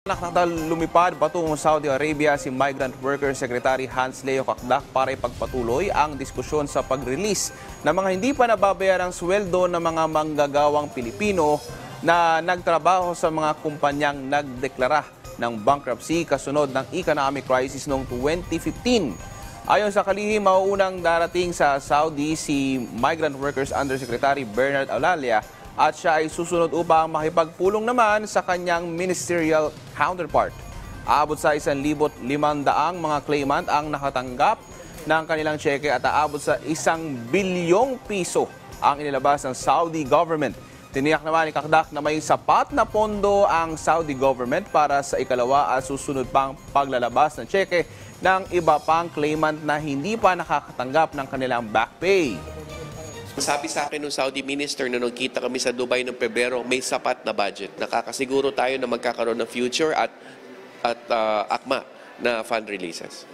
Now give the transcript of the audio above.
Lumipad patungong Saudi Arabia si Migrant Worker Secretary Hans Leo Kakdak para ipagpatuloy ang diskusyon sa pag-release ng mga hindi pa nababayarang sweldo ng mga manggagawang Pilipino na nagtrabaho sa mga kumpanyang nagdeklara ng bankruptcy kasunod ng economic crisis noong 2015. Ayon sa kalihim, mauunang darating sa Saudi si Migrant Workers Undersecretary Bernard Alalia at siya ay susunod upang makipagpulong naman sa kanyang ministerial counterpart. Aabot sa 1,500 mga claimant ang nakatanggap ng kanilang cheque at aabot sa 1 bilyong piso ang inilabas ng Saudi government. Tiniyak naman ni Kakdak na may sapat na pondo ang Saudi government para sa ikalawa at susunod pang paglalabas ng cheque ng iba pang claimant na hindi pa nakakatanggap ng kanilang back pay. Sabi sa akin ng Saudi Minister na nung kita kami sa Dubai noong Pebrero, may sapat na budget. Nakakasiguro tayo na magkakaroon ng future at akma na fund releases.